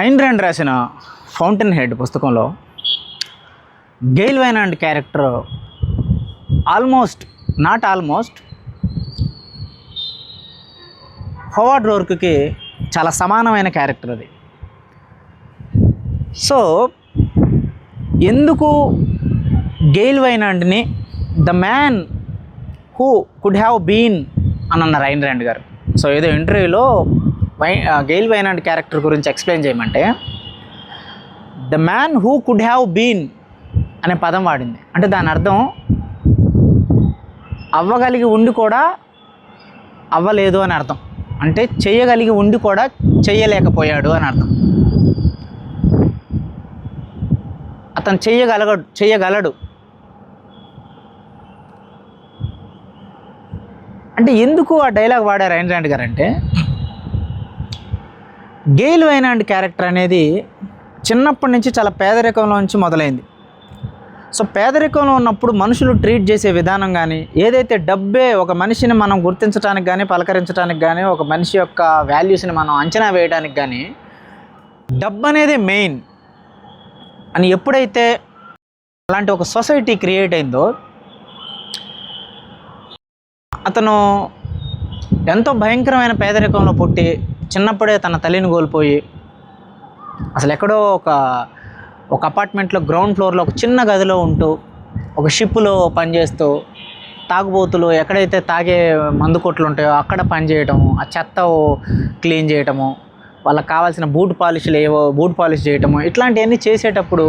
ఐన్ Rand రాసిన Fountainhead పుస్తకంలో Gail Wynand character almost Howard రోర్క్కి చాలా సమానమైన క్యారెక్టర్ అది. సో ఎందుకు గెయిల్ వైనాండ్ని the man who could have been అని అన్నారు ఐన్ ర్యాండ్ గారు. సో ఏదో ఇంటర్వ్యూలో గెయిల్ వైనాండ్ క్యారెక్టర్ గురించి ఎక్స్ప్లెయిన్ చేయమంటే the man who could have been అనే పదం వాడింది. అంటే దాని అర్థం అవ్వగలిగి ఉండి కూడా అవ్వలేదు అని అర్థం. అంటే చేయగలిగి ఉండి కూడా చేయలేకపోయాడు అని అర్థం. అతను చేయగలడు. అంటే ఎందుకు ఆ డైలాగ్ వాడారు ఐన్ ర్యాండ్ గారు అంటే, గెయిల్ వైనాండ్ క్యారెక్టర్ అనేది చిన్నప్పటి నుంచి చాలా పేదరికంలో నుంచి మొదలైంది. సో పేదరికంలో ఉన్నప్పుడు మనుషులు ట్రీట్ చేసే విధానం కానీ, ఏదైతే డబ్బే ఒక మనిషిని మనం గుర్తించడానికి కానీ, పలకరించడానికి కానీ, ఒక మనిషి యొక్క వాల్యూస్ని మనం అంచనా వేయడానికి కానీ డబ్బు అనేది మెయిన్ అని ఎప్పుడైతే అలాంటి ఒక సొసైటీ క్రియేట్ అయిందో, అతను ఎంతో భయంకరమైన పేదరికంలో పుట్టి చిన్నప్పుడే తన తల్లిని కోల్పోయి అసలు ఎక్కడో ఒక అపార్ట్మెంట్లో గ్రౌండ్ ఫ్లోర్లో ఒక చిన్న గదిలో ఉంటూ, ఒక షిప్లో పనిచేస్తూ, తాగుబోతులు ఎక్కడైతే తాగే మందు కొట్లు ఉంటాయో అక్కడ పనిచేయటము, ఆ చెత్త క్లీన్ చేయటము, వాళ్ళకి కావాల్సిన బూట్ పాలిష్ చేయటము, ఇట్లాంటివన్నీ చేసేటప్పుడు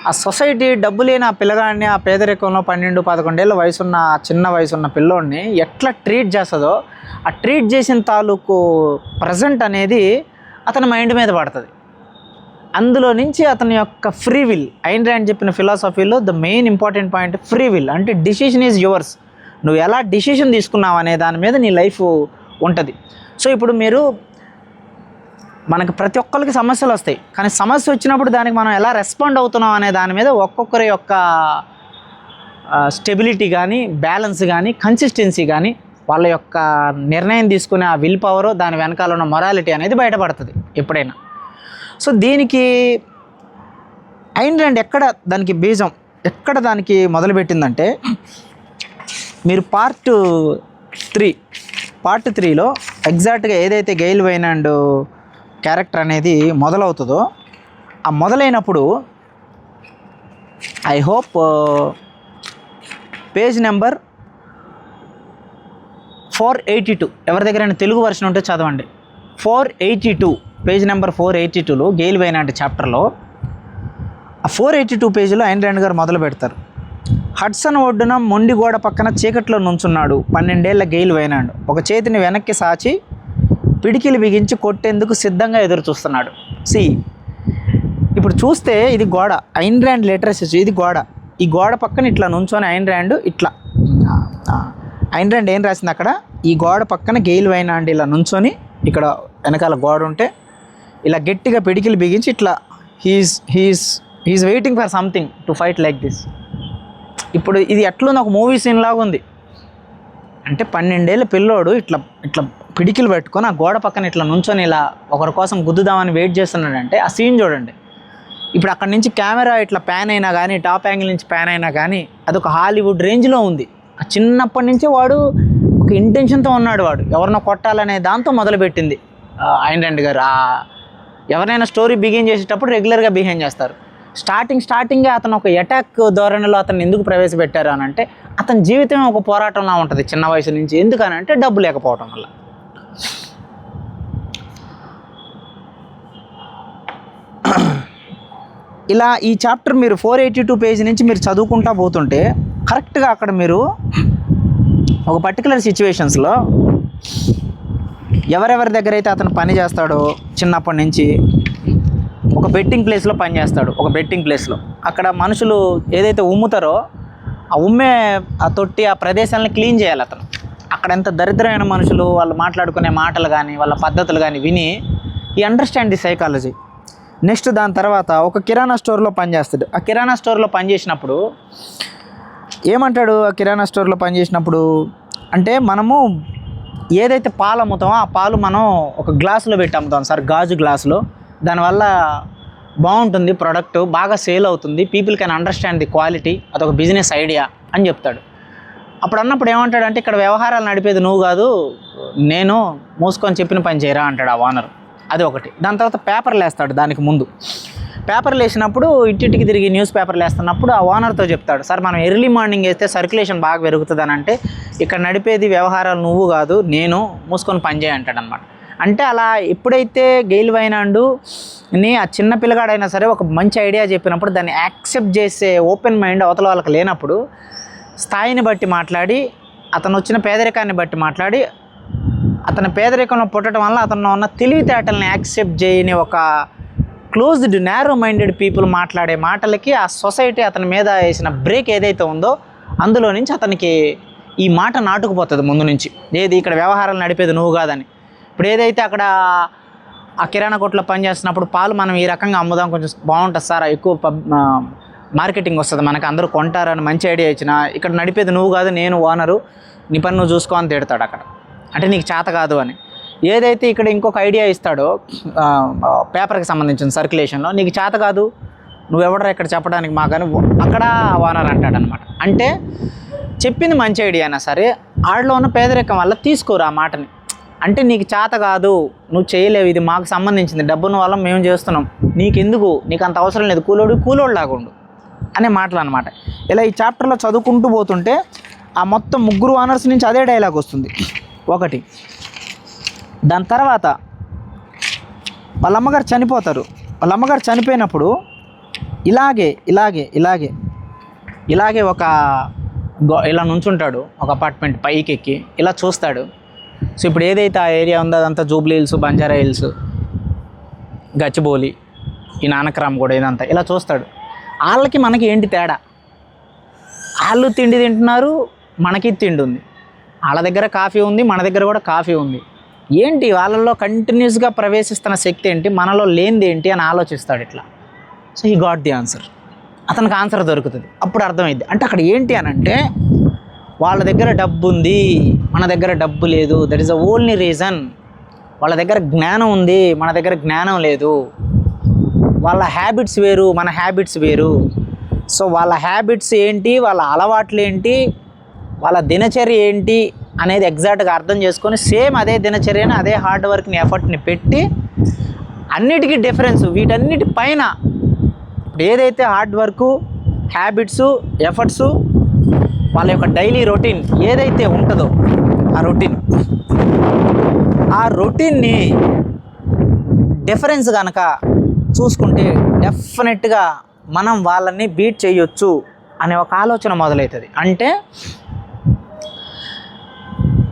ఆ సొసైటీ డబ్బు లేని ఆ పిల్లగాడిని, ఆ పేదరికంలో 12-11 ఏళ్ళ వయసున్న చిన్న వయసున్న పిల్లోడిని ఎట్లా ట్రీట్ చేస్తుందో, ఆ ట్రీట్ చేసిన తాలూకు ప్రజెంట్ అనేది అతని మైండ్ మీద పడుతుంది. అందులో నుంచి అతని యొక్క ఫ్రీ విల్, ఐన్ ర్యాండ్ చెప్పిన ఫిలాసఫీలో the main important point free will. అంటే డిసిషన్ ఈజ్ యువర్స్. నువ్వు ఎలా డిసిషన్ తీసుకున్నావు అనే దాని మీద నీ లైఫ్ ఉంటుంది. సో ఇప్పుడు మనకి ప్రతి ఒక్కరికి సమస్యలు వస్తాయి, కానీ సమస్య వచ్చినప్పుడు దానికి మనం ఎలా రెస్పాండ్ అవుతున్నాం అనే దాని మీద ఒక్కొక్కరి యొక్క స్టెబిలిటీ కానీ, బ్యాలెన్స్ కానీ, కన్సిస్టెన్సీ కానీ, వాళ్ళ యొక్క నిర్ణయం తీసుకునే ఆ విల్ పవర్, దాని వెనకాల ఉన్న మొరాలిటీ అనేది బయటపడుతుంది ఎప్పుడైనా. సో దీనికి ఐన్ ర్యాండ్ ఎక్కడ దానికి మొదలుపెట్టిందంటే, మీరు పార్ట్ 3లో ఎగ్జాక్ట్గా ఏదైతే గెయిల్ వైనాండ్ క్యారెక్టర్ అనేది మొదలవుతుందో, ఆ మొదలైనప్పుడు ఐ హోప్ పేజ్ నెంబర్ 482 ఎవరి దగ్గరైనా తెలుగు వర్షన్ ఉంటే చదవండి. 482 పేజ్ నెంబర్ 482లో గెయిల్ వైనాండ్ చాప్టర్లో ఆ 482 పేజీలో ఐన్ ర్యాండ్ గారు మొదలు పెడతారు. హడ్సన్ ఒడ్డున మొండి గోడ పక్కన చీకట్లో నుంచున్నాడు 12 ఏళ్ల గెయిల్ వైనాండ్. ఒక చేతిని వెనక్కి సాచి పిడికిలు బిగించి కొట్టేందుకు సిద్ధంగా ఎదురు చూస్తున్నాడు. ఇప్పుడు చూస్తే ఇది గోడ, ఐన్ ర్యాండ్ లిటరసీ, ఇది గోడ. ఈ గోడ పక్కన ఇట్లా నుంచొని ఐన్ ర్యాండ్ ఏం రాసింది అక్కడ, ఈ గోడ పక్కన గెయిల్ వైనాండ్ ఇలా ఇక్కడ వెనకాల గోడ ఉంటే ఇలా గట్టిగా పిడికిలు బిగించి ఇట్లా he's waiting for something to fight like this. ఇప్పుడు ఇది ఎట్లుంది, ఒక మూవీ సీన్ లాగా ఉంది. అంటే 12 ఏళ్ళ పిల్లోడు ఇట్లా పిడికిలు పెట్టుకొని ఆ గోడ పక్కన ఇట్లా నుంచొని ఇలా ఒకరి కోసం గుద్దుదామని వెయిట్ చేస్తున్నాడంటే ఆ సీన్ చూడండి. ఇప్పుడు అక్కడి నుంచి కెమెరా ఇట్లా ప్యాన్ అయినా కానీ, టాప్ యాంగిల్ నుంచి ప్యాన్ అయినా కానీ అదొక హాలీవుడ్ రేంజ్లో ఉంది. ఆ చిన్నప్పటి నుంచే వాడు ఒక ఇంటెన్షన్తో ఉన్నాడు, వాడు ఎవరినో కొట్టాలనే దాంతో మొదలుపెట్టింది ఐన్ ర్యాండ్ గారు. ఎవరైనా స్టోరీ బిగిన్ చేసేటప్పుడు రెగ్యులర్గా బిహేవ్ చేస్తారు. స్టార్టింగే అతను ఒక అటాక్ ధోరణిలో అతను ఎందుకు ప్రవేశపెట్టారు అని అంటే, అతని జీవితం ఒక పోరాటంలా ఉంటుంది చిన్న వయసు నుంచి. ఎందుకనంటే డబ్బు లేకపోవటం వల్ల. ఇలా ఈ చాప్టర్ మీరు 482 పేజీ నుంచి మీరు చదువుకుంటా పోతుంటే కరెక్ట్గా అక్కడ మీరు ఒక పర్టికులర్ సిచ్యువేషన్స్లో ఎవరెవరి దగ్గర అయితే అతను పని చేస్తాడో చిన్నప్పటి నుంచి, ఒక బెట్టింగ్ ప్లేస్లో పని చేస్తాడు. ఒక బెట్టింగ్ ప్లేస్లో అక్కడ మనుషులు ఏదైతే ఉమ్ముతారో ఆ ఉమ్మే ఆ తొట్టి ఆ ప్రదేశాలను క్లీన్ చేయాలి అతను. అక్కడ ఎంత దరిద్రమైన మనుషులు, వాళ్ళు మాట్లాడుకునే మాటలు కానీ, వాళ్ళ పద్ధతులు కానీ విని ఈ అండర్స్టాండ్ ది సైకాలజీ. నెక్స్ట్ దాని తర్వాత ఒక కిరాణా స్టోర్లో పనిచేస్తాడు. ఆ కిరాణా స్టోర్లో పనిచేసినప్పుడు ఏమంటాడు, ఆ కిరాణా స్టోర్లో పనిచేసినప్పుడు అంటే మనము ఏదైతే పాలు అమ్ముతామో ఆ పాలు మనం ఒక గ్లాసులో పెట్టి అమ్ముతాం సార్, గాజు గ్లాసులో. దానివల్ల బాగుంటుంది, ప్రోడక్ట్ బాగా సేల్ అవుతుంది, people can understand the quality, అదొక బిజినెస్ ఐడియా అని చెప్తాడు. అప్పుడు అన్నప్పుడు ఏమంటాడంటే, ఇక్కడ వ్యవహారాలు నడిపేది నువ్వు కాదు, నేను, మూసుకొని చెప్పిన పని చేయరా అంటాడు ఆ ఓనర్. అది ఒకటి. దాని తర్వాత పేపర్లు వేస్తాడు. దానికి ముందు పేపర్లు వేసినప్పుడు ఇంటింటికి తిరిగి న్యూస్ పేపర్లు వేస్తున్నప్పుడు ఆ ఓనర్తో చెప్తాడు, సార్ మనం ఎర్లీ మార్నింగ్ వేస్తే సర్క్యులేషన్ బాగా పెరుగుతుంది అని. అంటే ఇక్కడ నడిపేది వ్యవహారాలు నువ్వు కాదు, నేను, మూసుకొని పని చేయ అంటాడు అనమాట. అంటే అలా ఎప్పుడైతే గెయిల్ వైనాండుని ఆ చిన్న పిల్లగాడైనా సరే ఒక మంచి ఐడియా చెప్పినప్పుడు దాన్ని యాక్సెప్ట్ చేసే ఓపెన్ మైండ్ అవతల వాళ్ళకి లేనప్పుడు, స్థాయిని బట్టి మాట్లాడి, అతను వచ్చిన పేదరికాన్ని బట్టి మాట్లాడి, అతని పేదరికంలో పుట్టడం వల్ల అతను ఉన్న తెలివితేటల్ని యాక్సెప్ట్ చేయని ఒక క్లోజ్డ్ నారో మైండెడ్ పీపుల్ మాట్లాడే మాటలకి ఆ సొసైటీ అతని మీద వేసిన బ్రేక్ ఏదైతే ఉందో అందులో నుంచి అతనికి ఈ మాట నాటుకుపోతుంది ముందు నుంచి. ఏది ఇక్కడ వ్యవహారాలు నడిపేది నువ్వు కాదని. ఇప్పుడు ఏదైతే అక్కడ ఆ కిరాణా కొట్లో పనిచేస్తున్నప్పుడు పాలు మనం ఈ రకంగా అమ్ముదాం, కొంచెం బాగుంటుంది సార్, ఎక్కువ మార్కెటింగ్ వస్తుంది, మనకు అందరూ కొంటారని మంచి ఐడియా ఇచ్చిన, ఇక్కడ నడిపేది నువ్వు కాదు, నేను ఓనరు, నీ పని నువ్వు చూసుకో అని తిడతాడు అక్కడ. అంటే నీకు చేత కాదు అని. ఏదైతే ఇక్కడ ఇంకొక ఐడియా ఇస్తాడో పేపర్కి సంబంధించిన సర్క్యులేషన్లో, నీకు చేత కాదు, నువ్వెవడరా ఇక్కడ చెప్పడానికి మాకని అక్కడ ఓనర్ అంటాడనమాట. అంటే చెప్పింది మంచి ఐడియా అయినా సరే ఆడలో ఉన్న పేదరికం వల్ల తీసుకోరు ఆ మాటని. అంటే నీకు చేత కాదు, నువ్వు చేయలేవు, ఇది మాకు సంబంధించింది, డబ్బున్న వల్ల మేము చేస్తున్నాం, నీకెందుకు, నీకు అంత అవసరం లేదు, కూలోడు లాగుండు అనే మాటలు అనమాట. ఇలా ఈ చాప్టర్లో చదువుకుంటూ పోతుంటే ఆ మొత్తం ముగ్గురు ఓనర్స్ నుంచి అదే డైలాగ్ వస్తుంది ఒకటి. దాని తర్వాత వాళ్ళ అమ్మగారు చనిపోతారు. వాళ్ళ అమ్మగారు చనిపోయినప్పుడు ఇలాగే ఒక ఇలా నుంచుంటాడు ఒక అపార్ట్మెంట్ పైకి ఎక్కి, ఇలా చూస్తాడు. సో ఇప్పుడు ఏదైతే ఆ ఏరియా ఉందో అదంతా Jubilee hills, Banjara hills, Gachibowli, ఈ నానక్రామ్ కూడా ఇదంతా ఇలా చూస్తాడు. వాళ్ళకి మనకి ఏంటి తేడా? వాళ్ళు తిండి తింటున్నారు, మనకి తిండి ఉంది, వాళ్ళ దగ్గర కాఫీ ఉంది, మన దగ్గర కూడా కాఫీ ఉంది. ఏంటి వాళ్ళల్లో కంటిన్యూస్గా ప్రవేశిస్తున్న శక్తి ఏంటి, మనలో లేనిది ఏంటి అని ఆలోచిస్తాడు ఇట్లా. So he got the answer. అతనికి ఆన్సర్ దొరుకుతుంది. అప్పుడు అర్థమైంది. అంటే అక్కడ ఏంటి అని అంటే, వాళ్ళ దగ్గర డబ్బు ఉంది, మన దగ్గర డబ్బు లేదు. That is the only reason. వాళ్ళ దగ్గర జ్ఞానం ఉంది, మన దగ్గర జ్ఞానం లేదు. వాళ్ళ హ్యాబిట్స్ వేరు, మన హ్యాబిట్స్ వేరు. సో వాళ్ళ హ్యాబిట్స్ ఏంటి, వాళ్ళ అలవాట్లు ఏంటి, వాళ్ళ దినచర్య ఏంటి అనేది ఎగ్జాక్ట్గా అర్థం చేసుకొని సేమ్ అదే దినచర్యని, అదే హార్డ్ వర్క్ని, ఎఫర్ట్ని పెట్టి అన్నిటికీ డిఫరెన్స్ వీటన్నిటి పైన ఇప్పుడు ఏదైతే హార్డ్ వర్కు, హ్యాబిట్సు, ఎఫర్ట్సు, వాళ్ళ యొక్క డైలీ రొటీన్ ఏదైతే ఉంటుందో ఆ రొటీన్ని డిఫరెన్స్ కనుక చూసుకుంటే డెఫినెట్గా మనం వాళ్ళని బీట్ చేయొచ్చు అనే ఒక ఆలోచన మొదలవుతుంది. అంటే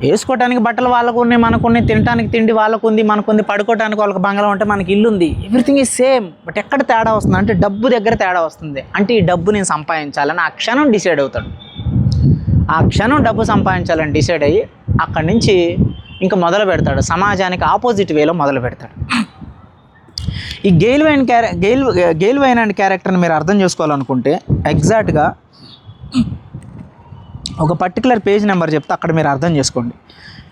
వేసుకోవటానికి బట్టలు వాళ్ళకు ఉన్నాయి, మనకున్నాయి, తినడానికి తిండి వాళ్ళకుంది, మనకుంది, పడుకోవడానికి వాళ్ళకి బంగ్లా ఉంటే మనకి ఇల్లు ఉంది, ఎవ్రీథింగ్ ఈజ్ సేమ్. బట్ ఎక్కడ తేడా వస్తుంది అంటే డబ్బు దగ్గర తేడా వస్తుంది. అంటే ఈ డబ్బు నేను సంపాదించాలని ఆ క్షణం డిసైడ్ అవుతాడు. ఆ క్షణం డబ్బు సంపాదించాలని డిసైడ్ అయ్యి అక్కడి నుంచి ఇంకా మొదలు పెడతాడు, సమాజానికి ఆపోజిట్ వేలో మొదలు పెడతాడు. ఈ గెయిల్ వైన్ అండ్ క్యారెక్టర్ని మీరు అర్థం చేసుకోవాలనుకుంటే ఎగ్జాక్ట్గా ఒక పర్టికులర్ పేజ్ నెంబర్ చెప్తే అక్కడ మీరు అర్థం చేసుకోండి.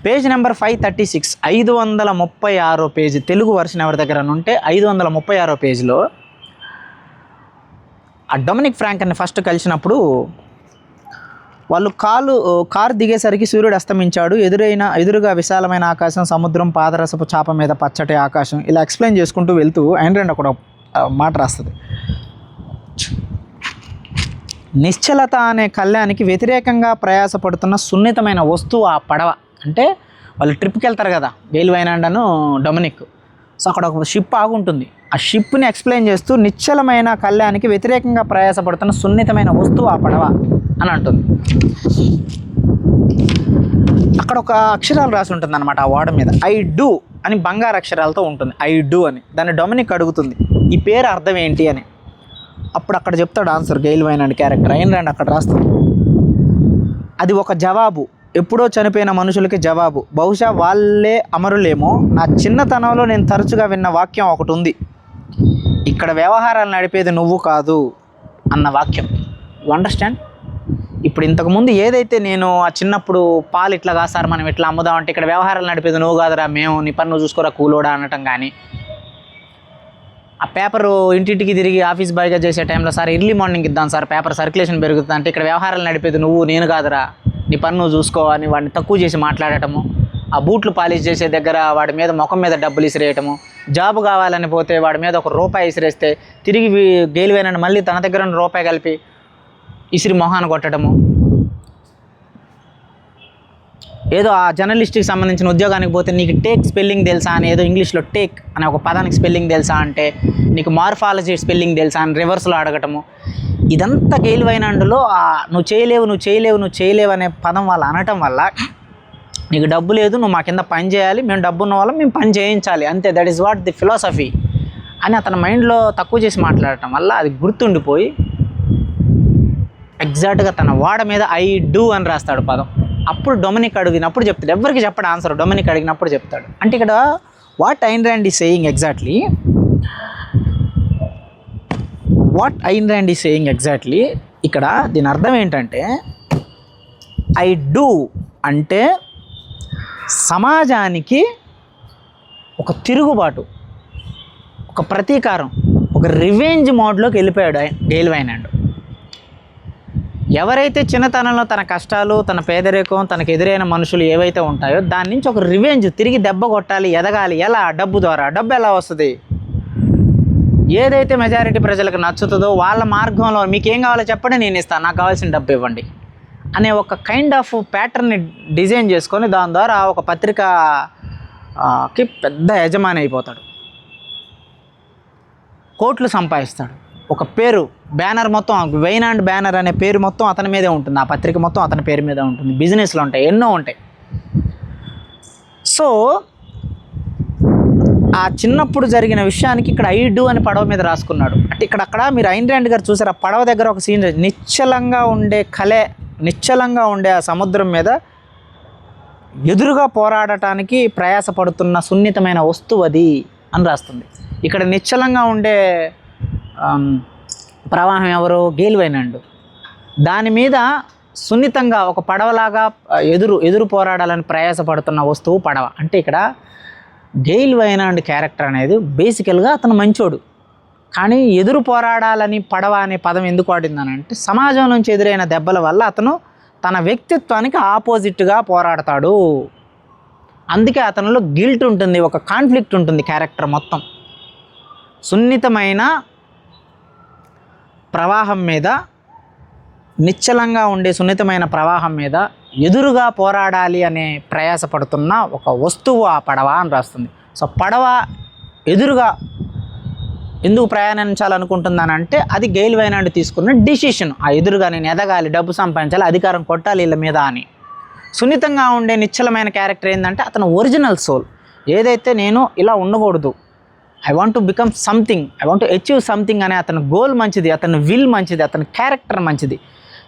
Page number 536, 536 page, Telugu version ఎవరి దగ్గర ఉంటే 536 పేజీలో ఆ డొమినిక్ ఫ్రాంకర్ని ఫస్ట్ కలిసినప్పుడు వాళ్ళు కారు దిగేసరికి సూర్యుడు అస్తమించాడు, ఎదురుగా విశాలమైన ఆకాశం, సముద్రం, పాదరసపు చాప మీద పచ్చటి ఆకాశం, ఇలా ఎక్స్ప్లెయిన్ చేసుకుంటూ వెళ్తూ ఆయన అక్కడ మాట రాస్తుంది. నిశ్చలత అనే కళ్యాణానికి వ్యతిరేకంగా ప్రయాసపడుతున్న సున్నితమైన వస్తువు ఆ పడవ. అంటే వాళ్ళు ట్రిప్కి వెళ్తారు కదా, గెయిల్ వైనాండ్ అను డొమినిక్. సో అక్కడ ఒక షిప్ ఆగుంటుంది. ఆ షిప్ని ఎక్స్ప్లెయిన్ చేస్తూ నిశ్చలమైన కళ్యాణానికి వ్యతిరేకంగా ప్రయాసపడుతున్న సున్నితమైన వస్తువు ఆ పడవ అని అంటుంది. అక్కడ ఒక అక్షరాలు రాసి ఉంటుంది అనమాట ఆ ఓడ మీద. ఐ డూ అని బంగారు అక్షరాలతో ఉంటుంది, ఐ డూ అని. దాన్ని డొమినిక్ అడుగుతుంది, ఈ పేరు అర్థం ఏంటి అని. అప్పుడు అక్కడ చెప్తాడు ఆన్సర్ గెయిల్ వైనాండ్ క్యారెక్టర్. అయిన అక్కడ రాస్తాడు, అది ఒక జవాబు, ఎప్పుడో చనిపోయిన మనుషులకి జవాబు, బహుశా వాళ్ళే అమరులేమో. నా చిన్నతనంలో నేను తరచుగా విన్న వాక్యం ఒకటి ఉంది, ఇక్కడ వ్యవహారాలు నడిపేది నువ్వు కాదు అన్న వాక్యం. You understand? ఇప్పుడు ఇంతకుముందు ఏదైతే నేను ఆ చిన్నప్పుడు పాలు ఇట్లా కాదు సార్ మనం ఇట్లా అమ్ముదాం అంటే ఇక్కడ వ్యవహారాలు నడిపేది నువ్వు కాదురా మేము, నీ పని నువ్వు చూసుకోరా కూలోడా అనటం కానీ, ఆ పేపరు ఇంటింటికి తిరిగి ఆఫీస్ బాయ్గా చేసే టైంలో సార్ ఎర్లీ మార్నింగ్ ఇద్దాం సార్ పేపర్ సర్క్యులేషన్ పెరుగుతుంది అంటే ఇక్కడ వ్యవహారాలు నడిపేది నువ్వు నేను కాదురా, నీ పని నువ్వు చూసుకో అని వాడిని తక్కువ చేసి మాట్లాడటము, ఆ బూట్లు పాలిష్ చేసే దగ్గర వాడి మీద ముఖం మీద డబ్బులు ఇసిరేయటము, జాబ్ కావాలని పోతే వాడి మీద ₹1 ఇసిరేస్తే తిరిగి గేలివేనని మళ్ళీ తన దగ్గర ₹1 కలిపి ఇసిరి మొహాన్ని కొట్టడము, ఏదో ఆ జర్నలిస్ట్కి సంబంధించిన ఉద్యోగానికి పోతే నీకు టేక్ స్పెల్లింగ్ తెలుసా అని, ఏదో ఇంగ్లీష్లో టేక్ అనే ఒక పదానికి స్పెల్లింగ్ తెలుసా అంటే నీకు మార్ఫాలజీ స్పెల్లింగ్ తెలుసా అని రివర్స్లో అడగటము. ఇదంతా గెయిల్ వైనాండ్లో నువ్వు చేయలేవు అనే పదం వాళ్ళు అనటం వల్ల నీకు డబ్బు లేదు, నువ్వు మా కింద పని చేయాలి, మేము డబ్బు ఉన్న వాళ్ళం మేము పని చేయించాలి అంతే, that is what the philosophy అని అతని మైండ్లో తక్కువ చేసి మాట్లాడటం వల్ల అది గుర్తుండిపోయి ఎగ్జాక్ట్గా తన వాడ మీద ఐ డూ అని రాస్తాడు పదం. అప్పుడు డొమినిక్ అడిగినప్పుడు చెప్తాడు, ఎవరికి చెప్పాడు ఆన్సర్, డొమినిక్ అడిగినప్పుడు చెప్తాడు. అంటే ఇక్కడ what Ayn Rand is saying exactly ఇక్కడ దీని అర్థం ఏంటంటే ఐ డూ అంటే సమాజానికి ఒక తిరుగుబాటు, ఒక ప్రతీకారం, ఒక రివెంజ్ మోడ్లోకి వెళ్ళిపోయాడు గెయిల్ వైనాండ్. ఎవరైతే చిన్నతనంలో తన కష్టాలు, తన పేదరికం, తనకు ఎదురైన మనుషులు ఏవైతే ఉంటాయో దాని నుంచి ఒక రివెంజ్, తిరిగి దెబ్బ కొట్టాలి, ఎదగాలి. ఎలా? డబ్బు ద్వారా. డబ్బు ఎలా వస్తుంది? ఏదైతే మెజారిటీ ప్రజలకు నచ్చుతుందో వాళ్ళ మార్గంలో మీకేం కావాలో చెప్పండి నేను ఇస్తాను, నాకు కావాల్సిన డబ్బు ఇవ్వండి అనే ఒక కైండ్ ఆఫ్ ప్యాటర్న్ని డిజైన్ చేసుకొని దాని ద్వారా ఒక పత్రికకి పెద్ద యజమాని అయిపోతాడు, కోట్లు సంపాదిస్తాడు. ఒక పేరు, బ్యానర్ మొత్తం వైనాండ్ బ్యానర్ అనే పేరు మొత్తం అతని మీదే ఉంటుంది, ఆ పత్రిక మొత్తం అతని పేరు మీదే ఉంటుంది, బిజినెస్లు ఉంటాయి, ఎన్నో ఉంటాయి. సో ఆ చిన్నప్పుడు జరిగిన విషయానికి ఇక్కడ ఐ డూ అని పడవ మీద రాసుకున్నాడు. అంటే అక్కడ మీరు ఐన్ ర్యాండ్ గారు చూసారు, ఆ పడవ దగ్గర ఒక సీన్, నిశ్చలంగా ఉండే ఆ సముద్రం మీద ఎదురుగా పోరాడటానికి ప్రయాసపడుతున్న సున్నితమైన వస్తువు అది అని రాస్తుంది. ఇక్కడ నిశ్చలంగా ఉండే ప్రవాహం ఎవరు? గెయిల్ వైనాండ్. దాని మీద సున్నితంగా ఒక పడవలాగా ఎదురు పోరాడాలని ప్రయాసపడుతున్న వస్తువు పడవ. అంటే ఇక్కడ గెయిల్ వైనాండ్ క్యారెక్టర్ అనేది బేసికల్గా అతను మంచోడు, కానీ ఎదురు పోరాడాలని పడవ అనే పదం ఎందుకు వాడిందనంటే సమాజం నుంచి ఎదురైన దెబ్బల వల్ల అతను తన వ్యక్తిత్వానికి ఆపోజిట్గా పోరాడతాడు. అందుకే అతనిలో గిల్ట్ ఉంటుంది, ఒక కాన్ఫ్లిక్ట్ ఉంటుంది క్యారెక్టర్ మొత్తం. సున్నితమైన ప్రవాహం మీద, నిశ్చలంగా ఉండే సున్నితమైన ప్రవాహం మీద ఎదురుగా పోరాడాలి అనే ప్రయాసపడుతున్న ఒక వస్తువు ఆ పడవ అని రాస్తుంది. సో పడవ ఎదురుగా ఎందుకు ప్రయాణించాలనుకుంటుందనంటే అది గెయిల్ వైనాండ్ తీసుకున్న డిసిషన్. ఆ ఎదురుగా నేను ఎదగాలి, డబ్బు సంపాదించాలి, అధికారం కొట్టాలి వీళ్ళ మీద అని. సున్నితంగా ఉండే నిశ్చలమైన క్యారెక్టర్ ఏంటంటే అతను ఒరిజినల్ సోల్. ఏదైతే నేను ఇలా ఉండకూడదు, I want to become something, I want to achieve something అనే అతని గోల్ మంచిది, అతని విల్ మంచిది, అతని క్యారెక్టర్ మంచిది.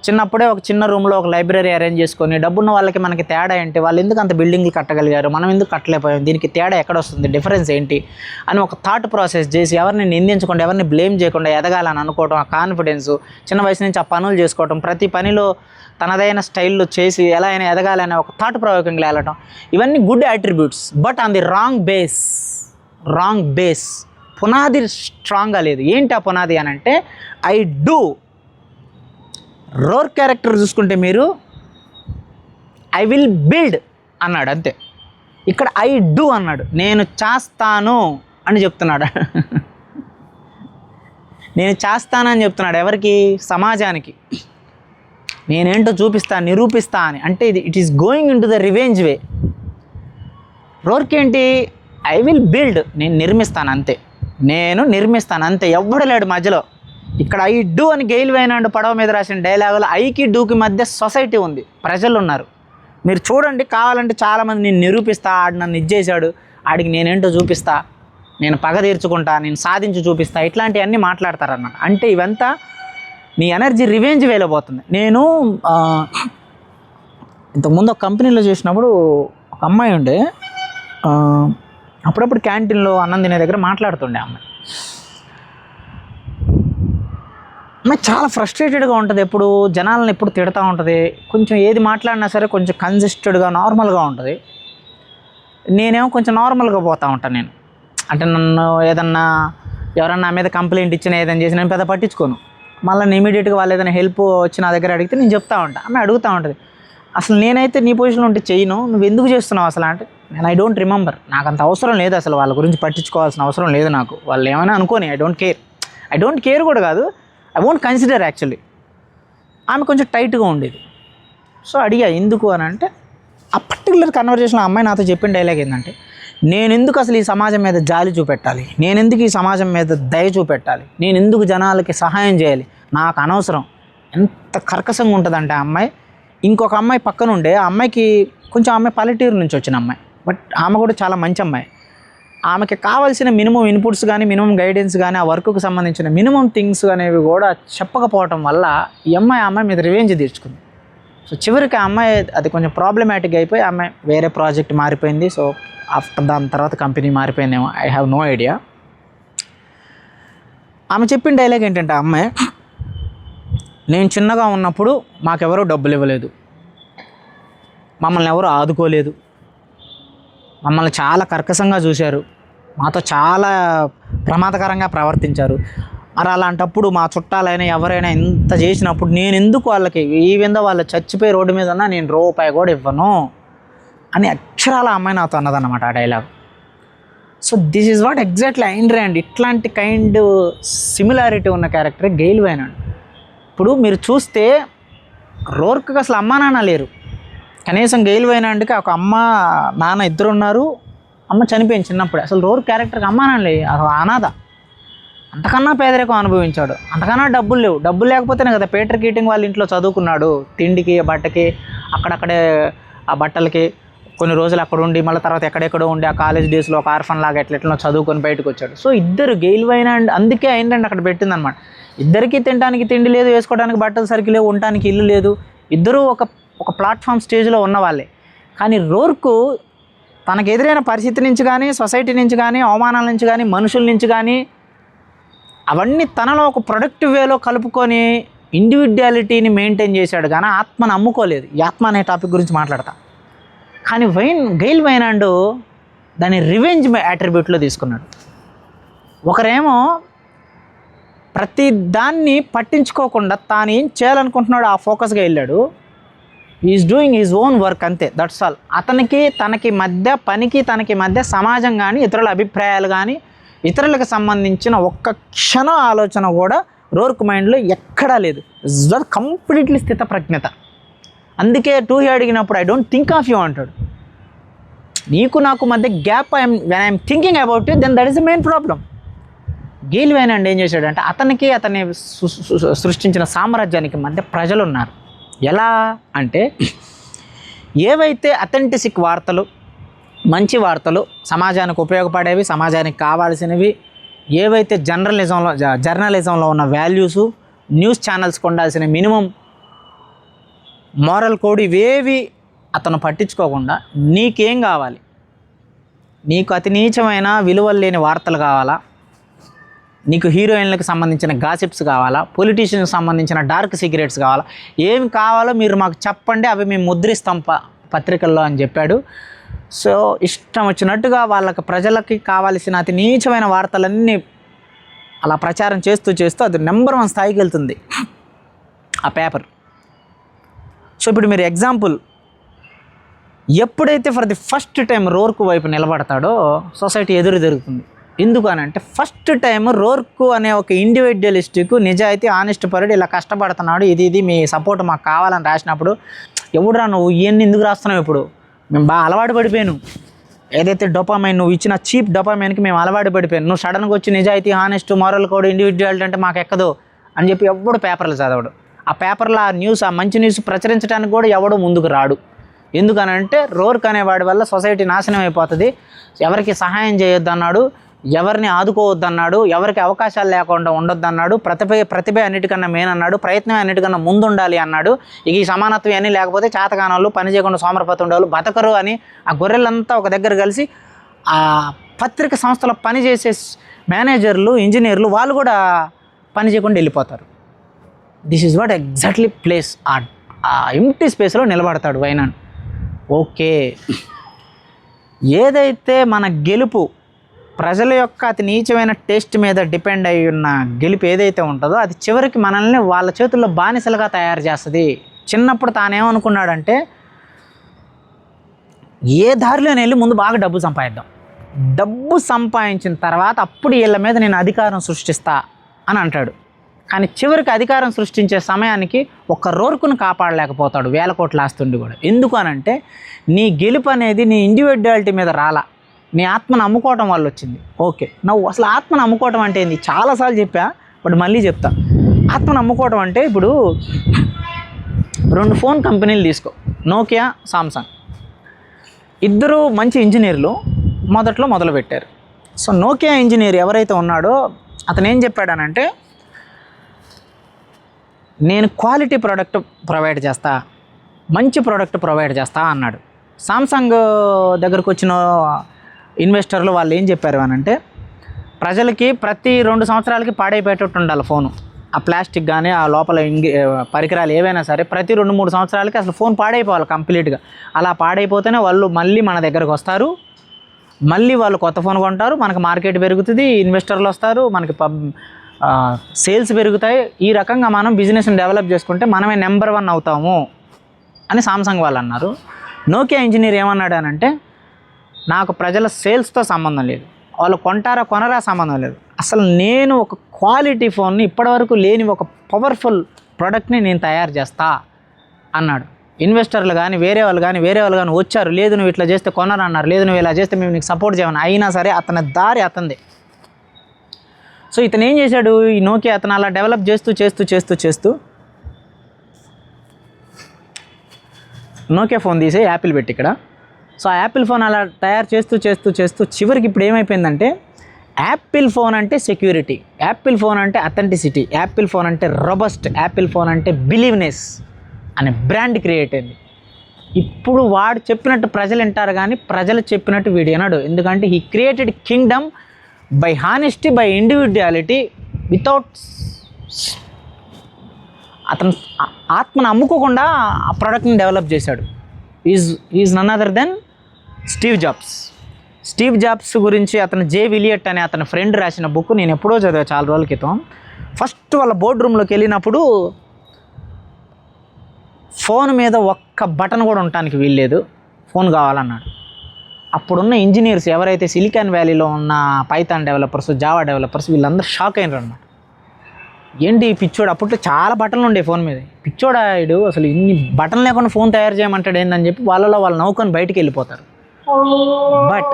చిన్నప్పుడే ఒక చిన్న రూమ్లో ఒక లైబ్రరీ అరేంజ్ చేసుకొని డబ్బున్న వాళ్ళకి మనకి తేడా ఏంటి, వాళ్ళు ఎందుకు అంత బిల్డింగ్లు కట్టగలిగారు, మనం ఎందుకు కట్టలేకపోయాం, దీనికి తేడా ఎక్కడ వస్తుంది, డిఫరెన్స్ ఏంటి అని ఒక థాట్ ప్రాసెస్ చేసి ఎవరిని నిందించకుండా, ఎవరిని బ్లేమ్ చేయకుండా ఎదగాలని అనుకోవడం, ఆ కాన్ఫిడెన్సు, చిన్న వయసు నుంచి ఆ పనులు చేసుకోవడం, ప్రతి పనిలో తనదైన స్టైల్లో చేసి ఎలా అయినా ఎదగాలనే ఒక థాట్ ప్రవోకింగ్లో వెళ్ళటం, ఇవన్నీ good attributes. But on the wrong base, పునాది స్ట్రాంగ్గా లేదు. ఏంటి ఆ పునాది అని అంటే ఐ డూ. రోర్ క్యారెక్టర్ చూసుకుంటే మీరు ఐ విల్ బిల్డ్ అన్నాడు అంతే. ఇక్కడ ఐ డూ అన్నాడు, నేను చేస్తాను అని చెప్తున్నాడు. నేను చేస్తానని చెప్తున్నాడు ఎవరికి? సమాజానికి. నేనేంటో నిరూపిస్తా అని. అంటే it is going in to the revenge way. రోర్కి ఏంటి? ఐ విల్ బిల్డ్, నేను నిర్మిస్తాను అంతే, ఎవ్వడు లేడు మధ్యలో. ఇక్కడ ఐ డూ అని గెయిల్ వైనాండ్ పడవ మీద రాసిన డైలాగులో ఐకి డూకి మధ్య సొసైటీ ఉంది, ప్రజలు ఉన్నారు. మీరు చూడండి, కావాలంటే చాలామంది నేను నిరూపిస్తా, ఆడు నన్ను ఇచ్చేసాడు, ఆడికి నేనేంటో చూపిస్తా, నేను పగ తీర్చుకుంటా, నేను సాధించి చూపిస్తా, ఇట్లాంటివన్నీ మాట్లాడతారన్నమాట. అంటే ఇవంతా నీ ఎనర్జీ రివెంజ్ వేలో పోతుంది. నేను ఇంతకుముందు ఒక కంపెనీలో చేసినప్పుడు ఒక అమ్మాయి ఉండే, అప్పుడప్పుడు క్యాంటీన్లో అన్నం తినే దగ్గర మాట్లాడుతుండే అమ్మాయి. అమ్మాయి చాలా ఫ్రస్ట్రేటెడ్గా ఉంటుంది, ఎప్పుడు జనాలను ఎప్పుడు తిడతా ఉంటుంది, కొంచెం ఏది మాట్లాడినా సరే కొంచెం కన్సిస్టెడ్గా నార్మల్గా ఉంటుంది. నేనేమో కొంచెం నార్మల్గా పోతూ ఉంటాను. నేను అంటే నన్ను ఏదన్నా ఎవరన్నా నా మీద కంప్లైంట్ ఇచ్చినా ఏదైనా చేసి నేను పెద్ద పట్టించుకోను. మళ్ళీ ఇమీడియట్గా వాళ్ళు ఏదైనా హెల్ప్ వచ్చి నా దగ్గర అడిగితే నేను చెప్తా ఉంటాను. ఆమె అడుగుతూ ఉంటుంది, అసలు నేనైతే నీ పొజిషన్లో ఉంటే చేయను, నువ్వు ఎందుకు చేస్తున్నావు అసలు అంటే, నేను ఐ డోంట్ రిమెంబర్, నాకు అంత అవసరం లేదు, అసలు వాళ్ళ గురించి పట్టించుకోవాల్సిన అవసరం లేదు నాకు, వాళ్ళు ఏమైనా అనుకోని ఐ డోంట్ కేర్ కూడా కాదు, ఐ వోంట్ కన్సిడర్ యాక్చువల్లీ. ఆమె కొంచెం టైట్గా ఉండేది. సో అడిగా ఎందుకు అని అంటే, ఆ పర్టికులర్ కన్వర్జేషన్లో అమ్మాయి నాతో చెప్పిన డైలాగ్ ఏంటంటే, నేను ఎందుకు అసలు ఈ సమాజం మీద జాలి చూపెట్టాలి, నేను ఎందుకు ఈ సమాజం మీద దయ చూపెట్టాలి, నేను ఎందుకు జనాలకి సహాయం చేయాలి, నాకు అనవసరం. ఎంత కర్కశంగా ఉంటుందంటే ఆ అమ్మాయి. ఇంకొక అమ్మాయి పక్కన ఉండే ఆ అమ్మాయికి కొంచెం, అమ్మాయి పల్లెటూరు నుంచి వచ్చిన అమ్మాయి, బట్ ఆమె కూడా చాలా మంచి అమ్మాయి. ఆమెకి కావాల్సిన మినిమం ఇన్పుట్స్ కానీ, మినిమం గైడెన్స్ కానీ, ఆ వర్క్కి సంబంధించిన మినిమం థింగ్స్ అనేవి కూడా చెప్పకపోవటం వల్ల ఈ అమ్మాయి మీద రివెంజ్ తీర్చుకుంది. సో చివరికి ఆ అమ్మాయి అది కొంచెం ప్రాబ్లమాటిక్ అయిపోయి ఆ అమ్మాయి వేరే ప్రాజెక్ట్ మారిపోయింది. సో ఆఫ్టర్ దాని తర్వాత కంపెనీ మారిపోయిందేమో, ఐ హ్యావ్ నో ఐడియా. ఆమె చెప్పిన డైలాగ్ ఏంటంటే, ఆ అమ్మాయి, నేను చిన్నగా ఉన్నప్పుడు మాకెవరూ డబ్బులు ఇవ్వలేదు, మమ్మల్ని ఎవరు ఆదుకోలేదు, మమ్మల్ని చాలా కర్కశంగా చూశారు, మాతో చాలా ప్రమాదకరంగా ప్రవర్తించారు. మరి అలాంటప్పుడు మా చుట్టాలైనా ఎవరైనా ఇంత చేసినప్పుడు నేను ఎందుకు వాళ్ళకి, ఈవెందో వాళ్ళు చచ్చిపోయి రోడ్డు మీద ఉన్నా నేను రూపాయి కూడా ఇవ్వను అని అక్షరాల అమ్మాయి నాతో అన్నదన్నమాట ఆ dialogue. So this is what exactly Ayn rand. ఇట్లాంటి కైండ్ సిమిలారిటీ ఉన్న క్యారెక్టర్ గెయిల్ వైనాండ్. ఇప్పుడు మీరు చూస్తే రోర్క్కి అసలు అమ్మా నాన్న లేరు. కనీసం గెయిల్ వైనాండ్కి ఒక అమ్మ నాన్న ఇద్దరు ఉన్నారు, అమ్మ చనిపోయింది చిన్నప్పుడే. అసలు రోర్ క్యారెక్టర్కి అమ్మా నాన్న లేదు, అసలు అనాథ. అంతకన్నా పేదరికం అనుభవించాడు, అంతకన్నా డబ్బులు లేవు. డబ్బులు లేకపోతేనే కదా పీటర్ కీటింగ్ వాళ్ళ ఇంట్లో చదువుకున్నాడు. తిండికి, బట్టకి, అక్కడక్కడే ఆ బట్టలకి కొన్ని రోజులు అక్కడ ఉండి మళ్ళీ తర్వాత ఎక్కడెక్కడో ఉండి ఆ కాలేజ్ డేస్లో ఒక ఆర్ఫన్ లాగా ఎట్లెట్లా చదువుకొని బయటకు వచ్చాడు. సో ఇద్దరు గెయిల్ వైనాండ్ అందుకే అయిందండి అక్కడ పెట్టిందనమాట. ఇద్దరికి తినడానికి తిండి లేదు, వేసుకోవడానికి బట్టలు సరికి లేవు, ఉండటానికి ఇల్లు లేదు. ఇద్దరూ ఒక ప్లాట్ఫామ్ స్టేజ్లో ఉన్న వాళ్ళే. కానీ రోర్కు తనకు ఎదురైన పరిస్థితి నుంచి కానీ, సొసైటీ నుంచి కానీ, అవమానాల నుంచి కానీ, మనుషుల నుంచి కానీ అవన్నీ తనలో ఒక ప్రొడక్టివ్ వేలో కలుపుకొని ఇండివిడ్యువాలిటీని మెయింటైన్ చేశాడు, కానీ ఆత్మను అమ్ముకోలేదు. ఈ ఆత్మ అనే టాపిక్ గురించి మాట్లాడతా. కానీ గెయిల్ వైనాండ్ దాన్ని రివెంజ్ యాట్రిబ్యూట్లో తీసుకున్నాడు. ఒకరేమో ప్రతి దాన్ని పట్టించుకోకుండా తాను ఏం చేయాలనుకుంటున్నాడో ఆ ఫోకస్గా వెళ్ళాడు. Is doing his own work, అంతే, దట్స్ ఆల్. అతనికి తనకి మధ్య, పనికి తనకి మధ్య సమాజం కానీ, ఇతరుల అభిప్రాయాలు కానీ, ఇతరులకు సంబంధించిన ఒక్క క్షణం ఆలోచన కూడా రోర్క్ మైండ్లో ఎక్కడా లేదు. కంప్లీట్లీ స్థితప్రజ్ఞత. అందుకే టూహీ అడిగినప్పుడు I don't think of you అంటాడు. నీకు నాకు మధ్య gap when I'm thinking about you, then that is the main problem. Gail Wynand ఏం చేశాడంటే, అతన్ని సృష్టించిన సామ్రాజ్యానికి మధ్య ప్రజలు ఉన్నారు. ఎలా అంటే, ఏవైతే అథెంటిసిక్ వార్తలు, మంచి వార్తలు, సమాజానికి ఉపయోగపడేవి, సమాజానికి కావాల్సినవి, ఏవైతే జర్నలిజంలో ఉన్న వాల్యూసు, న్యూస్ ఛానల్స్కి ఉండాల్సిన మినిమం మోరల్ కోడ్, ఇవేవి అతను పట్టించుకోకుండా నీకేం కావాలి, నీకు అతి నీచమైన విలువలు లేని వార్తలు కావాలా, నీకు హీరోయిన్లకు సంబంధించిన గాసిప్స్ కావాలా, పొలిటీషియన్కి సంబంధించిన డార్క్ సీక్రెట్స్ కావాలా, ఏమి కావాలో మీరు మాకు చెప్పండి, అవి మేము ముద్రిస్తాం పత్రికల్లో అని చెప్పాడు. సో ఇష్టం వచ్చినట్టుగా వాళ్ళకి, ప్రజలకి కావాల్సిన అతి నీచమైన వార్తలన్నీ అలా ప్రచారం చేస్తూ అది నెంబర్ 1 స్థాయికి వెళ్తుంది ఆ పేపర్. సో ఇప్పుడు మీరు ఎగ్జాంపుల్, ఎప్పుడైతే ఫర్ ది ఫస్ట్ టైం రోర్కు వైపు నిలబడతాడో సొసైటీ ఎదురు జరుగుతుంది. ఎందుకు అని అంటే, ఫస్ట్ టైం రోర్కు అనే ఒక ఇండివిజువలిస్టిక్, నిజాయితీ, ఆనెస్ట్ పరుడు ఇలా కష్టపడుతున్నాడు, ఇది మీ సపోర్ట్ మాకు కావాలని రాసినప్పుడు, ఎవడురా నువ్వు ఇవన్నీ ఎందుకు రాస్తున్నావు, ఇప్పుడు మేము బాగా అలవాటు పడిపోయాను, ఏదైతే డోపామైన్ నువ్వు ఇచ్చిన చీప్ డోపామైన్కి మేము అలవాటు పడిపోయాను, నువ్వు సడన్గా వచ్చి నిజాయితీ, ఆనెస్ట్, మోరల్ కోడ్, ఇండివిజువాలిటీ అంటే మాకు ఎక్కదు అని చెప్పి ఎవడు పేపర్లు చదవడు. ఆ పేపర్లో ఆ న్యూస్, ఆ మంచి న్యూస్ ప్రచురించడానికి కూడా ఎవడు ముందుకు రాడు. ఎందుకనంటే రోర్క్ అనేవాడి వల్ల సొసైటీ నాశనం అయిపోతుంది, ఎవరికి సహాయం చేయొద్దు అన్నాడు, ఎవరిని ఆదుకోవద్దన్నాడు, ఎవరికి అవకాశాలు లేకుండా ఉండొద్దన్నాడు, ప్రతిభ అన్నిటికన్నా మెయిన్ అన్నాడు, ప్రయత్నం అన్నిటికన్నా ముందు ఉండాలి అన్నాడు. ఇక ఈ సమానత్వం అన్నీ లేకపోతే చేతకానాలు, పని చేయకుండా సోమరపతి ఉండేవాళ్ళు బతకరు అని ఆ గొర్రెలంతా ఒక దగ్గర కలిసి ఆ పత్రిక సంస్థలో పనిచేసే మేనేజర్లు, ఇంజనీర్లు వాళ్ళు కూడా పని చేయకుండా వెళ్ళిపోతారు. This is what exactly place. ఆ ఎంప్టీ స్పేస్లో నిలబడతాడు వైనాన్. ఓకే, ఏదైతే మన గెలుపు ప్రజల యొక్క అతి నీచమైన టేస్ట్ మీద డిపెండ్ అయి ఉన్న గెలుపు ఏదైతే ఉంటుందో అది చివరికి మనల్ని వాళ్ళ చేతుల్లో బానిసలుగా తయారు చేస్తుంది. చిన్నప్పుడు తానేమనుకున్నాడంటే ఏ దారిలోనే వెళ్ళి ముందు బాగా డబ్బు సంపాదిద్దాం, డబ్బు సంపాదించిన తర్వాత అప్పుడు వీళ్ళ మీద నేను అధికారం సృష్టిస్తా అని అంటాడు. కానీ చివరికి అధికారం సృష్టించే సమయానికి ఒక్క రోర్కును కాపాడలేకపోతాడు, 1000 కోట్ల ఆస్తుండి కూడా. ఎందుకు అనంటే నీ గెలుపు అనేది నీ ఇండివిడ్యువాలిటీ మీద రాలా, నీ ఆత్మను అమ్ముకోవటం వల్ల వచ్చింది. ఓకే, నువ్వు అసలు ఆత్మను అమ్ముకోవటం అంటే ఏంది చాలాసార్లు చెప్పా, బట్ మళ్ళీ చెప్తా. ఆత్మను అమ్ముకోవటం అంటే ఇప్పుడు 2 ఫోన్ కంపెనీలు తీసుకో, నోకియా, సామ్సంగ్. ఇద్దరు మంచి ఇంజనీర్లు మొదట్లో మొదలుపెట్టారు. సో నోకియా ఇంజనీర్ ఎవరైతే ఉన్నాడో అతను ఏం చెప్పాడనంటే నేను క్వాలిటీ ప్రోడక్ట్ ప్రొవైడ్ చేస్తా, మంచి ప్రోడక్ట్ ప్రొవైడ్ చేస్తా అన్నాడు. సామ్సంగ్ దగ్గరకు వచ్చిన ఇన్వెస్టర్లు వాళ్ళు ఏం చెప్పారు అనంటే ప్రజలకి ప్రతి 2 సంవత్సరాలకి పాడైపోయేటట్టు ఉండాలి ఫోను. ఆ ప్లాస్టిక్ కానీ ఆ లోపల పరికరాలు ఏవైనా సరే ప్రతి 2-3 సంవత్సరాలకి అసలు ఫోన్ పాడైపోవాలి కంప్లీట్గా. అలా పాడైపోతేనే వాళ్ళు మళ్ళీ మన దగ్గరకు వస్తారు, మళ్ళీ వాళ్ళు కొత్త ఫోన్ కొంటారు, మనకు మార్కెట్ పెరుగుతుంది, ఇన్వెస్టర్లు వస్తారు, మనకి సేల్స్ పెరుగుతాయి. ఈ రకంగా మనం బిజినెస్ని డెవలప్ చేసుకుంటే మనమే నెంబర్ 1 అవుతాము అని సామ్సంగ్ వాళ్ళు అన్నారు. నోకియా ఇంజనీర్ ఏమన్నాడు అనంటే నాకు ప్రజల సేల్స్తో సంబంధం లేదు, వాళ్ళు కొంటారా కొనరా సంబంధం లేదు, అసలు నేను ఒక క్వాలిటీ ఫోన్ని ఇప్పటివరకు లేని ఒక పవర్ఫుల్ ప్రోడక్ట్ని నేను తయారు చేస్తా అన్నాడు. ఇన్వెస్టర్లు కానీ వేరే వాళ్ళు కానీ వచ్చారు, లేదు నువ్వు ఇట్లా చేస్తే కొనరు అన్నారు, లేదు నువ్వు ఇలా చేస్తే మేము నీకు సపోర్ట్ చేయమని. అయినా సరే అతని దారి అతనిదే. సో ఇతను ఏం చేశాడు, ఈ నోకియా అతను అలా డెవలప్ చేస్తూ నోకియా ఫోన్ తీసి యాపిల్ పెట్టి ఇక్కడ. సో ఆ యాపిల్ ఫోన్ అలా తయారు చేస్తూ చివరికి ఇప్పుడు ఏమైపోయిందంటే యాపిల్ ఫోన్ అంటే సెక్యూరిటీ, యాపిల్ ఫోన్ అంటే అథెంటిసిటీ, యాపిల్ ఫోన్ అంటే రోబస్ట్, యాపిల్ ఫోన్ అంటే బిలీవ్నెస్ అనే బ్రాండ్ క్రియేట్ అయింది. ఇప్పుడు వాడు చెప్పినట్టు ప్రజలు వింటారు కానీ ప్రజలు చెప్పినట్టు వీడు వినడు. ఎందుకంటే he created kingdom by honesty, by individuality, without అతను ఆత్మను అమ్ముకోకుండా ఆ ప్రోడక్ట్ని డెవలప్ చేశాడు. Is none other than Steve Jobs. Steve Jobs గురించి అతను జే విలియట్ అనే అతని ఫ్రెండ్ రాసిన బుక్ నేను ఎప్పుడో చదివా చాలా రోజుల క్రితం. ఫస్ట్ వాళ్ళ బోర్డ్ రూమ్లోకి వెళ్ళినప్పుడు ఫోన్ మీద ఒక్క బటన్ కూడా ఉండటానికి వీల్లేదు, ఫోన్ కావాలన్నాడు. అప్పుడున్న ఇంజనీర్స్ ఎవరైతే సిలికాన్ వ్యాలీలో ఉన్న పైథాన్ డెవలపర్స్, జావా డెవలపర్స్ వీళ్ళందరూ షాక్ అయినారు అన్నమాట. ఏంటి పిచ్చోడు, అప్పట్లో చాలా బటన్లు ఉండే ఫోన్ మీద, పిచ్చోడా ఇడు అసలు ఇన్ని బటన్ లేకుండా ఫోన్ తయారు చేయమంటాడు ఏందని చెప్పి వాళ్ళలో వాళ్ళు నవ్వుకొని బయటికి వెళ్ళిపోతారు. బట్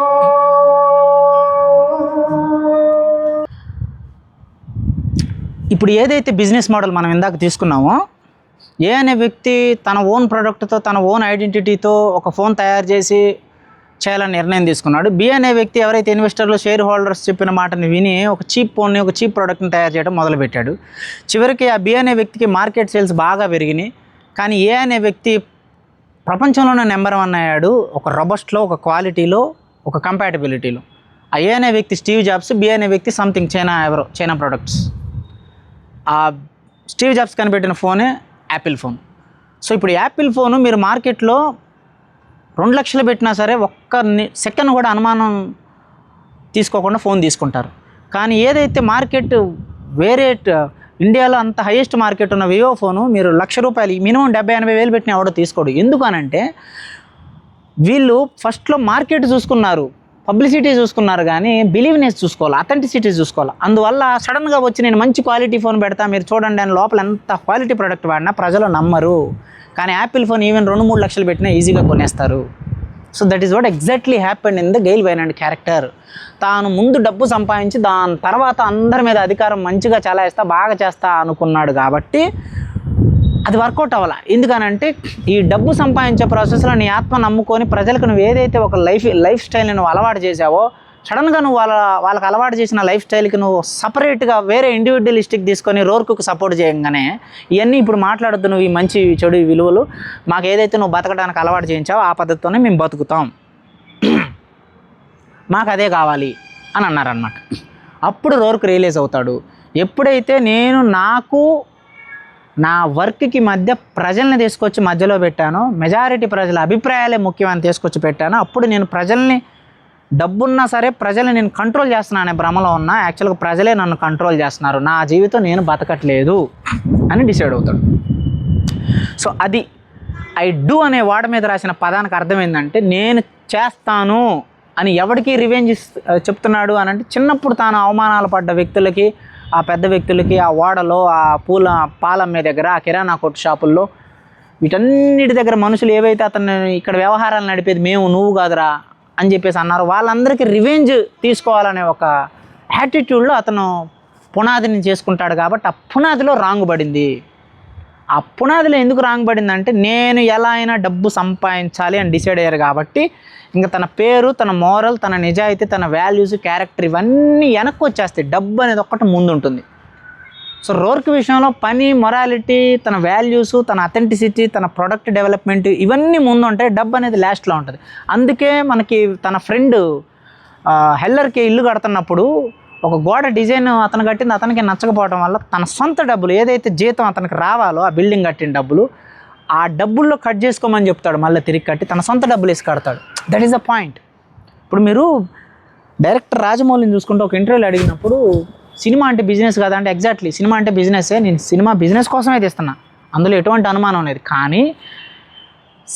ఇప్పుడు ఏదైతే బిజినెస్ మోడల్ మనం ఇందాక తీసుకున్నామో, ఏ అనే వ్యక్తి తన ఓన్ ప్రోడక్ట్తో తన ఓన్ ఐడెంటిటీతో ఒక ఫోన్ తయారు చేసి చేయాలని నిర్ణయం తీసుకున్నాడు. బి అనే వ్యక్తి ఎవరైతే ఇన్వెస్టర్లు, షేర్ హోల్డర్స్ చెప్పిన మాటని విని ఒక చీప్ ఫోన్ని, ఒక చీప్ ప్రోడక్ట్ని తయారు చేయడం మొదలుపెట్టాడు. చివరికి ఆ బి అనే వ్యక్తికి మార్కెట్ సేల్స్ బాగా పెరిగినాయి. కానీ ఏ అనే వ్యక్తి ప్రపంచంలోనే నెంబర్ 1 అయ్యాడు, ఒక రోబస్ట్లో, ఒక క్వాలిటీలో, ఒక కంపాటబిలిటీలో. ఆ ఏ అనే వ్యక్తి స్టీవ్ జాబ్స్, బి అనే వ్యక్తి సంథింగ్ చైనా ప్రొడక్ట్స్. ఆ స్టీవ్ జాబ్స్ కనిపెట్టిన ఫోనే యాపిల్ ఫోన్. సో ఇప్పుడు యాపిల్ ఫోను మీరు మార్కెట్లో 2 లక్షలు పెట్టినా సరే ఒక్క సెకండ్ కూడా అనుమానం తీసుకోకుండా ఫోన్ తీసుకుంటారు. కానీ ఏదైతే మార్కెట్ వేరే ఇండియాలో అంత హైయెస్ట్ మార్కెట్ ఉన్న వివో ఫోను మీరు ₹1,00,000 మినిమం 70-80 వేలు పెట్టిన ఎవడో తీసుకోడు. ఎందుకు అనంటే వీళ్ళు ఫస్ట్లో మార్కెట్ చూసుకున్నారు, పబ్లిసిటీ చూసుకున్నారు, కానీ బిలీవ్నెస్ చూసుకోవాలి, అథెంటిసిటీ చూసుకోవాలి. అందువల్ల సడన్గా వచ్చి నేను మంచి క్వాలిటీ ఫోన్ పెడతా మీరు చూడండి అని లోపల ఎంత క్వాలిటీ ప్రోడక్ట్ వాడినా ప్రజలు నమ్మరు. కానీ యాపిల్ ఫోన్ ఈవెన్ 2-3 లక్షలు పెట్టినా ఈజీగా కొనేస్తారు. So that is what exactly happened in the Gail Wynand character. తాను ముందు డబ్బు సంపాదించి దాని తర్వాత అందరి మీద అధికారం మంచిగా చలాయిస్తా, బాగా చేస్తా అనుకున్నాడు కాబట్టి అది వర్కౌట్ అవ్వాలి. ఎందుకనంటే ఈ డబ్బు సంపాదించే ప్రాసెస్లో నీ ఆత్మ నమ్ముకొని ప్రజలకు నువ్వు ఏదైతే ఒక లైఫ్ స్టైల్ని నువ్వు అలవాటు చేసావో, సడన్గా నువ్వు వాళ్ళకి అలవాటు చేసిన లైఫ్ స్టైల్కి నువ్వు సపరేట్గా వేరే ఇండివిజువలిస్టిక్ తీసుకొని రోర్కు సపోర్ట్ చేయగానే ఇవన్నీ ఇప్పుడు మాట్లాడొద్దు, నువ్వు ఈ మంచి చెడు విలువలు మాకు ఏదైతే నువ్వు బతకడానికి అలవాటు చేయించావో ఆ పద్ధతితోనే మేము బతుకుతాం, మాకు అదే కావాలి అని అన్నారనమాట. అప్పుడు రోర్కు రియలైజ్ అవుతాడు, ఎప్పుడైతే నేను నాకు నా వర్క్కి మధ్య ప్రజల్ని తీసుకొచ్చి మధ్యలో పెట్టాను, మెజారిటీ ప్రజల అభిప్రాయాలే ముఖ్యమని తీసుకొచ్చి పెట్టాను. అప్పుడు నేను ప్రజల్ని, డబ్బున్నా సరే ప్రజల్ని నేను కంట్రోల్ చేస్తున్నాను అనే భ్రమలో ఉన్నా, యాక్చువల్గా ప్రజలే నన్ను కంట్రోల్ చేస్తున్నారు, నా జీవితం నేను బతకట్లేదు అని డిసైడ్ అవుతాడు. సో అది ఐ డూ అనే వాడ మీద రాసిన పదానికి అర్థం ఏంటంటే నేను చేస్తాను అని. ఎవరికి రివెంజ్ చెప్తున్నాడు అని అంటే చిన్నప్పుడు తాను అవమానాలు పడ్డ వ్యక్తులకి, ఆ పెద్ద వ్యక్తులకి, ఆ ఓడలో, ఆ పాలమ్మే దగ్గర, ఆ కిరాణా కొట్టు షాపుల్లో, వీటన్నిటి దగ్గర మనుషులు ఏవైతే అతను ఇక్కడ వ్యవహారాలు నడిపేది మేము, నువ్వు కాదురా అని చెప్పేసి అన్నారు, వాళ్ళందరికీ రివెంజ్ తీసుకోవాలనే ఒక యాటిట్యూడ్లో అతను పునాదిని చేసుకుంటాడు. కాబట్టి ఆ పునాదిలో రాంగ్ పడింది. ఆ పునాదిలో ఎందుకు రాంగ్ పడిందంటే నేను ఎలా అయినా డబ్బు సంపాదించాలి అని డిసైడ్ అయ్యారు. కాబట్టి ఇంకా తన పేరు, తన మోరల్, తన నిజాయితీ, తన వాల్యూస్, క్యారెక్టర్ ఇవన్నీ వెనక్కి వచ్చేస్తాయి. డబ్బు అనేది ఒక్కటి ముందు ఉంటుంది. సో రోర్క్ విషయంలో పని, మొరాలిటీ, తన వాల్యూస్, తన అథెంటిసిటీ, తన ప్రొడక్ట్ డెవలప్మెంట్ ఇవన్నీ ముందు ఉంటాయి, డబ్బు అనేది లాస్ట్లో ఉంటుంది. అందుకే మనకి తన ఫ్రెండ్ హెల్లర్కి ఇల్లు కడుతున్నప్పుడు ఒక గోడ డిజైన్ అతను కట్టింది అతనికి నచ్చకపోవడం వల్ల తన సొంత డబ్బులు ఏదైతే జీతం అతనికి రావాలో ఆ బిల్డింగ్ కట్టిన డబ్బులు, ఆ డబ్బుల్లో కట్ చేసుకోమని చెప్తాడు, మళ్ళీ తిరిగి కట్టి తన సొంత డబ్బులు వేసి కడతాడు. That is the point. ఇప్పుడు మీరు డైరెక్టర్ రాజమౌళిని చూసుకుంటే ఒక ఇంటర్వ్యూలో అడిగినప్పుడు సినిమా అంటే బిజినెస్ కదా అంటే, ఎగ్జాక్ట్లీ సినిమా అంటే బిజినెస్సే, నేను సినిమా బిజినెస్ కోసమే తీస్తున్నా, అందులో ఎటువంటి అనుమానం లేదు. కానీ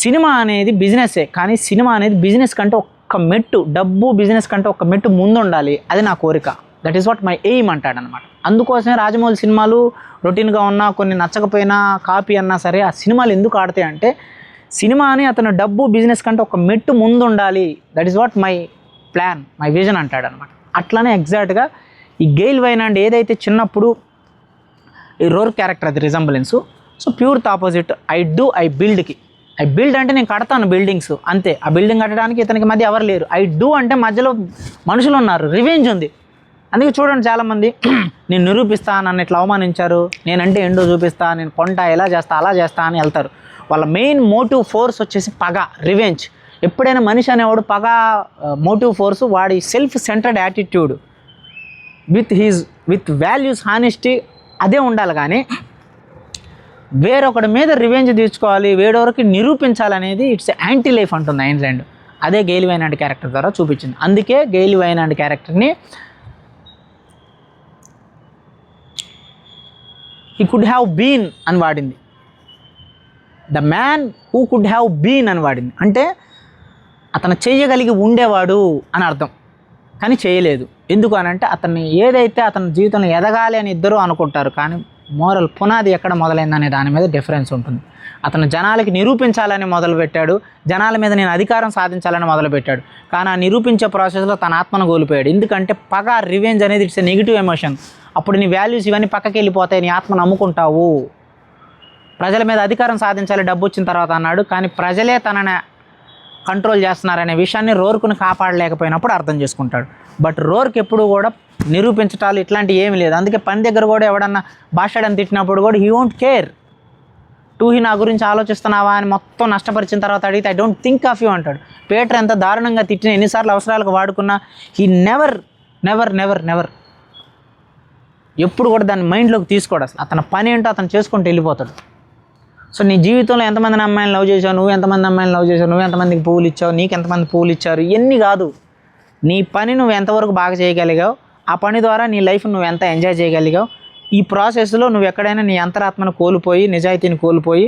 సినిమా అనేది బిజినెస్సే, కానీ సినిమా అనేది బిజినెస్ కంటే ఒక్క మెట్టు, డబ్బు బిజినెస్ కంటే ఒక్క మెట్టు ముందు ఉండాలి, అది నా కోరిక. That is what my aim అంటాడనమాట. అందుకోసమే రాజమౌళి సినిమాలు రొటీన్గా ఉన్నా, కొన్ని నచ్చకపోయినా, కాపీ అన్నా సరే ఆ సినిమాలు ఎందుకు ఆడతాయి అంటే సినిమాని అతను డబ్బు బిజినెస్ కంటే ఒక మెట్టు ముందు ఉండాలి. That is what my plan, my vision అంటాడనమాట. అట్లానే ఎగ్జాక్ట్గా ఈ గెయిల్ వైనాండ్ ఏదైతే చిన్నప్పుడు ఈ రోర్ క్యారెక్టర్ అది resemblance, so pure opposite. I build అంటే నేను కడతాను బిల్డింగ్స్ అంతే, ఆ బిల్డింగ్ కట్టడానికి ఇతనికి మధ్య ఎవరు లేరు. ఐ డూ అంటే మధ్యలో మనుషులు ఉన్నారు, రివెంజ్ ఉంది. అందుకే చూడండి చాలామంది నేను నిరూపిస్తా, నన్ను ఇట్లా అవమానించారు, నేనంటే ఏంటో చూపిస్తా, నేను కొంటా, ఎలా చేస్తా అలా చేస్తా అని వెళ్తారు. వాళ్ళ మెయిన్ మోటివ్ ఫోర్స్ వచ్చేసి పగ, రివెంజ్. ఎప్పుడైనా మనిషి అనేవాడు పగ మోటివ్ ఫోర్స్, వాడి self centred attitude with values, honesty అదే ఉండాలి. కానీ వేరొకటి మీద రివెంజ్ తీర్చుకోవాలి, వేరొకరికి నిరూపించాలనేది ఇట్స్ యాంటీ లైఫ్ అంటుంది ఐన్ ర్యాండ్. అదే గెయిల్ వైనాండ్ క్యారెక్టర్ ద్వారా చూపించింది. అందుకే గెయిల్ వైనాండ్ క్యారెక్టర్ని హీ కుడ్ హ్యావ్ బీన్ అని వాడింది, the man who could have been అని వాడింది. అంటే అతను చేయగలిగి ఉండేవాడు అని అర్థం, కానీ చేయలేదు. ఎందుకు అని అంటే అతన్ని ఏదైతే అతని జీవితంలో ఎదగాలి అని ఇద్దరూ అనుకుంటారు, కానీ మోరల్ పునాది ఎక్కడ మొదలైందనే దాని మీద డిఫరెన్స్ ఉంటుంది. అతను జనాలకి నిరూపించాలని మొదలుపెట్టాడు, జనాల మీద నేను అధికారం సాధించాలని మొదలుపెట్టాడు, కానీ ఆ నిరూపించే ప్రాసెస్లో తన ఆత్మను కోల్పోయాడు. ఎందుకంటే పగ, రివెంజ్ అనేది ఇట్స్ ఎ నెగిటివ్ ఎమోషన్. అప్పుడు నీ వాల్యూస్ ఇవన్నీ పక్కకి వెళ్ళిపోతాయి, నీ ఆత్మను నమ్ముకుంటావు. ప్రజల మీద అధికారం సాధించాలి డబ్బు వచ్చిన తర్వాత అన్నాడు, కానీ ప్రజలే తనని కంట్రోల్ చేస్తున్నారనే విషయాన్ని రోర్కుని కాపాడలేకపోయినప్పుడు అర్థం చేసుకుంటాడు. బట్ రోర్క్ ఎప్పుడు కూడా నిరూపించటాలు ఇట్లాంటివి ఏమీ లేదు. అందుకే పని దగ్గర కూడా ఎవడన్నా భాషడని తిట్టినప్పుడు కూడా హీ వోంట్ కేర్ హీ నా గురించి ఆలోచిస్తున్నావా అని మొత్తం నష్టపరిచిన తర్వాత అడిగితే I don't think of you అంటాడు. పీటర్ ఎంత దారుణంగా తిట్టిన, ఎన్నిసార్లు అవసరాలకు వాడుకున్నా he never never never never ఎప్పుడు కూడా దాన్ని మైండ్లోకి తీసుకోడు. అసలు అతని పని ఏంటో అతను చేసుకుంటూ వెళ్ళిపోతాడు. సో నీ జీవితంలో ఎంతమందిని అమ్మాయిని లవ్ చేసావు, నువ్వు ఎంతమంది అమ్మాయిని లవ్ చేసావు, నువ్వు ఎంతమందికి పువ్వులు ఇచ్చావు, నీకు ఎంతమంది పువ్వులు ఇచ్చారు, ఇవన్నీ కాదు. నీ పని నువ్వు ఎంతవరకు బాగా చేయగలిగావు, ఆ పని ద్వారా నీ లైఫ్ నువ్వు ఎంత ఎంజాయ్ చేయగలిగావు, ఈ ప్రాసెస్లో నువ్వు ఎక్కడైనా నీ అంతరాత్మను కోల్పోయి, నిజాయితీని కోల్పోయి,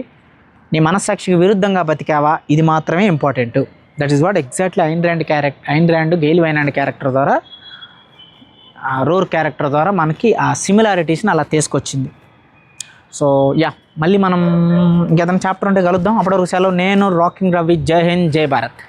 నీ మనస్సాక్షికి విరుద్ధంగా బతికావా, ఇది మాత్రమే important. That is what exactly Ayn Rand Gail Wynand character ద్వారా, రోర్ క్యారెక్టర్ ద్వారా మనకి ఆ సిమిలారిటీస్ని అలా తీసుకొచ్చింది. సో యా, మళ్ళీ మనం ఇంకేదైనా చాప్టర్ ఉంటే కలుద్దాం. అప్పటివరకు సెలవు. నేను రాకింగ్ రవి. జై హింద్, జై భారత్.